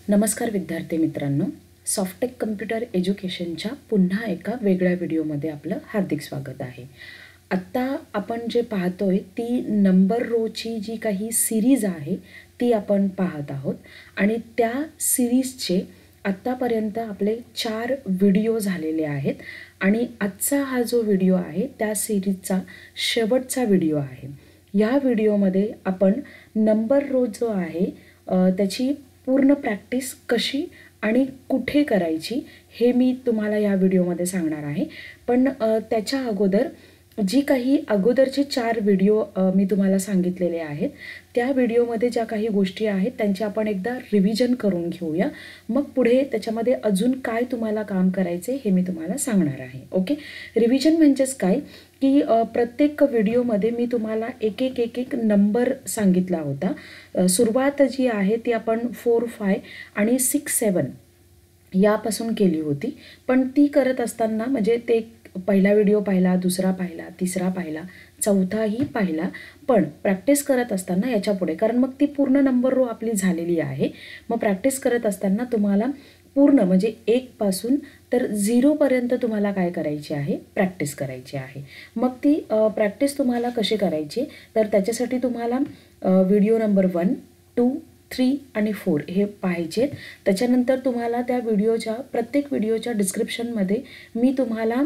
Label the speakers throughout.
Speaker 1: नमस्कार विद्यार्थी मित्रांनो, सॉफ्टटेक कम्प्युटर एज्युकेशनच्या पुन्हा एका वेगळ्या व्हिडिओमध्ये आपलं हार्दिक स्वागत आहे। आत्ता आपण जे पाहतोय ती नंबर रोची जी काही सिरीज आहे ती आपण पाहत आहोत आणि त्या सिरीजचे आत्तापर्यंत आपले 4 व्हिडिओ झालेले आहेत आणि आजचा हा जो व्हिडिओ आहे त्या सिरीजचा शेवटचा व्हिडिओ आहे। या व्हिडिओमध्ये आपण नंबर रो जो आहे त्याची पूर्ण प्रॅक्टिस कशी आणि कुठे करायची हे मी तुम्हाला या व्हिडिओमध्ये सांगणार आहे। पण त्याच्या अगोदर जी काही अगोदरचे 4 व्हिडिओ मी तुम्हाला सांगितलेले आहेत त्या व्हिडिओमध्ये ज्या काही गोष्टी आहेत त्यांची आपण एकदा रिव्हिजन करून घेऊया। मग पुढे त्याच्यामध्ये अजून काय तुम्हाला काम करायचे हे मी तुम्हाला सांगणार आहे। ओके, रिव्हिजन म्हणजेच काय की प्रत्येक व्हिडिओमध्ये मी तुम्हाला एक नंबर सांगितला होता। सुरुवात जी आहे ती आपण 4, 5 आणि 6, 7 यापासून केली होती। पण ती करत असताना म्हणजे ते पहिला व्हिडिओ पाहिला, दुसरा पाहिला, तिसरा पाहिला, चौथाही पाहिला, पण प्रॅक्टिस करत असताना याच्या पुढे कारण मग ती पूर्ण नंबर रो आपली झालेली आहे। मग प्रॅक्टिस करत असताना तुम्हाला पूर्ण म्हणजे 1 पासून तर 0 पर्यंत तुम्हाला काय करायची आहे, प्रॅक्टिस करायची आहे। मग ती प्रॅक्टिस तुम्हाला कशी करायची तर त्याच्यासाठी तुम्हाला व्हिडिओ नंबर 1, 2, 3 आणि 4 हे पाहायचे। त्याच्यानंतर तुम्हाला त्या व्हिडिओच्या प्रत्येक व्हिडिओच्या डिस्क्रिप्शनमध्ये मी तुम्हाला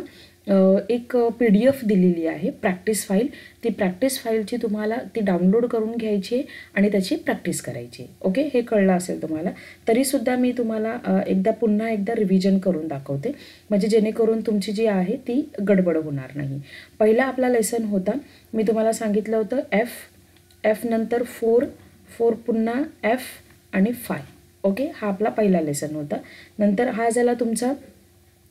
Speaker 1: एक PDF दिलेली आहे प्रॅक्टिस फाईल। ती प्रॅक्टिस फाईलची तुम्हाला ती डाउनलोड करून घ्यायची आणि त्याची प्रॅक्टिस करायची। ओके, हे कळलं असेल तुम्हाला। तरीसुद्धा मी तुम्हाला पुन्हा एकदा रिव्हिजन करून दाखवते म्हणजे जेणेकरून तुमची जी आहे ती गडबड होणार नाही। पहिला आपला लेसन होता, मी तुम्हाला सांगितलं होतं F नंतर 4 पुन्हा F आणि 5। ओके, हा आपला पहिला लेसन होता। नंतर हा झाला तुमचा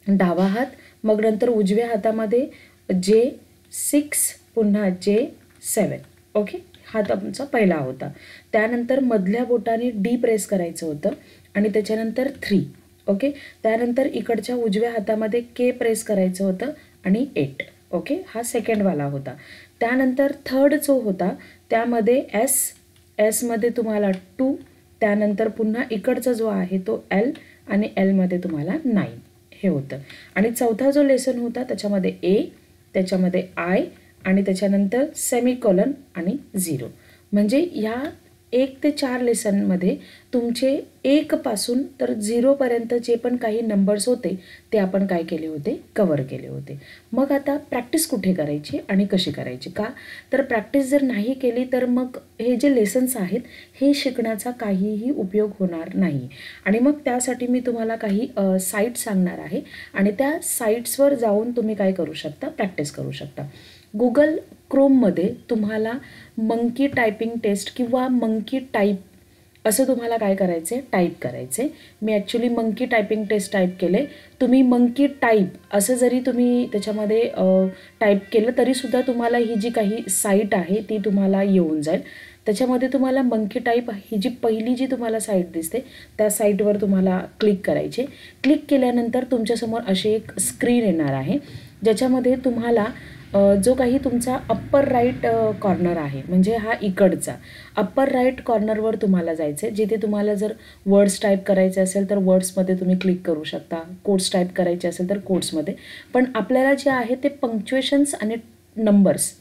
Speaker 1: डावा हात, मग नंतर उजव्या हातामध्ये J6 पुन्हा J7। ओके, हा तुमचा पहिला होता। त्यानंतर मधल्या बोटाने D प्रेस करायचं होतं आणि त्याच्यानंतर 3। ओके, त्यानंतर इकडच्या उजव्या हातामध्ये K प्रेस करायचं होतं आणि 8। ओके, हा सेकंडवाला होता। त्यानंतर थर्ड जो होता त्यामध्ये S मध्ये तुम्हाला 2, त्यानंतर पुन्हा इकडचा जो आहे तो L आणि L मध्ये तुम्हाला 9 हे होतं। आणि चौथा जो लेसन होता त्याच्यामध्ये A, त्याच्यामध्ये I आणि त्याच्यानंतर सेमीकोलन आणि 0। म्हणजे ह्या 1 ते 4 लेसनमध्ये तुमचे 1 पासून तर 0 पर्यंत जे पण काही नंबर्स होते ते आपण काय केले होते, कव्हर केले होते। मग आता प्रॅक्टिस कुठे करायची आणि कशी करायची का तर प्रॅक्टिस जर नाही केली तर मग हे जे लेसन्स आहेत हे शिकण्याचा काहीही उपयोग होणार नाही। आणि मग त्यासाठी मी तुम्हाला काही साईट सांगणार आहे आणि त्या साईट्सवर जाऊन तुम्ही काय करू शकता, प्रॅक्टिस करू शकता। गुगल क्रोममध्ये तुम्हाला मंकी टायपिंग टेस्ट किंवा मंकी टाईप असं तुम्हाला काय करायचे, टाईप करायचे। मी actually monkey typing test type केले, तुम्ही मंकी टाईप असं जरी तुम्ही त्याच्यामध्ये टाईप केलं तरीसुद्धा तुम्हाला ही जी काही साईट आहे ती तुम्हाला येऊन जाईल। त्याच्यामध्ये तुम्हाला मंकी टाईप ही जी पहिली जी तुम्हाला साईट दिसते त्या साईटवर तुम्हाला क्लिक करायचे। क्लिक केल्यानंतर तुमच्यासमोर अशी एक स्क्रीन येणार आहे ज्याच्यामध्ये तुम्हाला जो काही तुमचा अप्पर राईट कॉर्नर आहे म्हणजे हा इकडचा अप्पर राईट कॉर्नरवर तुम्हाला जायचं आहे। जिथे तुम्हाला जर वर्ड्स टाईप करायचे असेल तर वर्ड्समध्ये तुम्ही क्लिक करू शकता, कोड्स टाईप करायचे असेल तर कोड्समध्ये। पण आपल्याला जे आहे ते पंक्च्युएशन्स आणि नंबर्स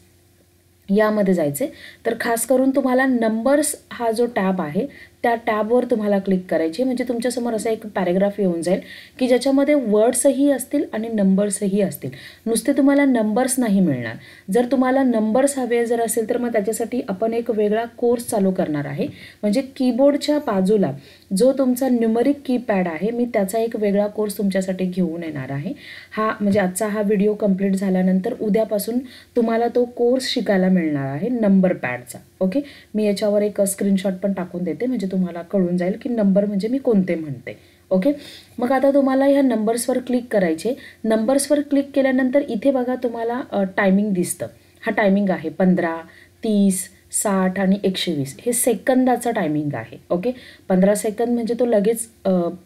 Speaker 1: यामध्ये जायचे। तर खास करून तुम्हाला नंबर्स हा जो टॅब आहे त्या टॅबवर तुम्हाला क्लिक करायचे म्हणजे तुमच्यासमोर असा एक पॅराग्राफ येऊन जाईल की ज्याच्यामध्ये वर्ड्सही असतील आणि नंबर्सही असतील। नुसते तुम्हाला नंबर्स नाही मिळणार। जर तुम्हाला नंबर्स हवे जर असेल तर मग त्याच्यासाठी आपण एक वेगळा कोर्स चालू करणार आहे म्हणजे कीबोर्डच्या बाजूला जो तुमचा न्यूमरिक कीपॅड आहे मी त्याचा एक वेगळा कोर्स तुमच्यासाठी घेऊन येणार आहे। हा म्हणजे आजचा हा व्हिडिओ कंप्लीट झाल्यानंतर उद्यापासून तुम्हाला तो कोर्स शिकायला मिळणार आहे नंबर पॅडचा। ओके, मी याच्यावर एक स्क्रीनशॉट पण टाकून देते म्हणजे तुम्हाला कळून जाईल की नंबर म्हणजे मी कोणते म्हणते। ओके, मग आता तुम्हाला ह्या नंबर्सवर क्लिक करायचे। नंबर्सवर क्लिक केल्यानंतर इथे बघा तुम्हाला टायमिंग दिसतं। हा टायमिंग आहे 15, 30, 60 आणि 120 हे सेकंदाचं टायमिंग आहे. ओके, 15 सेकंद म्हणजे तो लगेच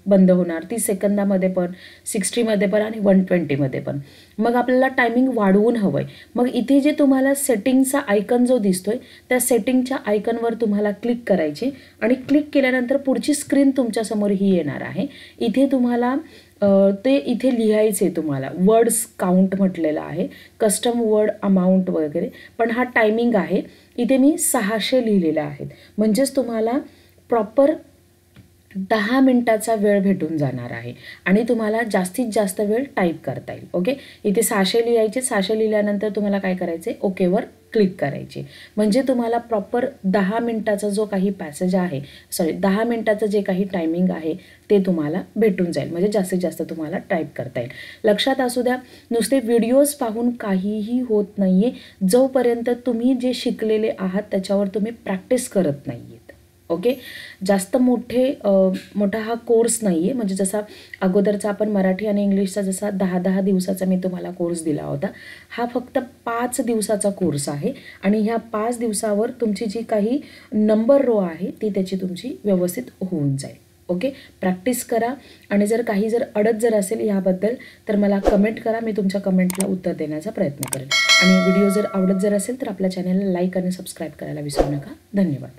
Speaker 1: बंद होणार, 30 सेकंदामध्ये पण, 60मध्ये पण आणि 120मध्ये पण. मग आपल्याला टायमिंग वाढवून हवं आहे. मग इथे जे तुम्हाला सेटिंगचा आयकन जो दिसतोय त्या सेटिंगच्या आयकनवर तुम्हाला क्लिक करायचे आणि क्लिक केल्यानंतर पुढची स्क्रीन तुमच्यासमोर ही येणार आहे. इथे तुम्हाला ते इथे लिहायचे तुम्हाला वर्ड्स काउंट म्हटलेलं आहे, कस्टम वर्ड अमाऊंट वगैरे, पण हा टायमिंग आहे. इथे मी 600 लिहिलेलं आहेत, म्हणजेच तुम्हाला प्रॉपर 10 मिनिटाचा वेळ भेटून जाणार आहे आणि तुम्हाला जास्तीत जास्त वेळ टाईप करता येईल. ओके, इथे 600 लिहायचे, 600 लिहिल्यानंतर तुम्हाला काय करायचे, ओकेवर क्लिक करायचे, म्हणजे तुम्हाला प्रॉपर 10 मिनिटाचा जो काही पॅसेज आहे, 10 मिनिटाचं जे काही टायमिंग आहे ते तुम्हाला भेटून जाईल, म्हणजे जास्तीत जास्त तुम्हाला टाईप करता येईल. लक्षात असू द्या, नुसते व्हिडिओज पाहून काहीही होत नाही आहे जोपर्यंत तुम्ही जे शिकलेले आहात त्याच्यावर तुम्ही प्रॅक्टिस करत नाही आहेत. ओके, जास्त मोठा हा कोर्स नाही आहे, म्हणजे जसा अगोदरचा आपण मराठी आणि इंग्लिशचा जसा 10-10 दिवसाचा मी तुम्हाला कोर्स दिला होता, हा फक्त 5 दिवसाचा कोर्स आहे आणि ह्या 5 दिवसावर तुमची जी काही नंबर रो आहे ती त्याची तुमची व्यवस्थित होऊन जाईल. ओके, प्रॅक्टिस करा आणि जर अडत असेल याबद्दल तर मला कमेंट करा, मी तुमच्या कमेंटला उत्तर देण्याचा प्रयत्न करेन. आणि व्हिडिओ जर आवडत असेल तर आपल्या चॅनलला लाईक आणि सबस्क्राईब करायला विसरू नका. धन्यवाद.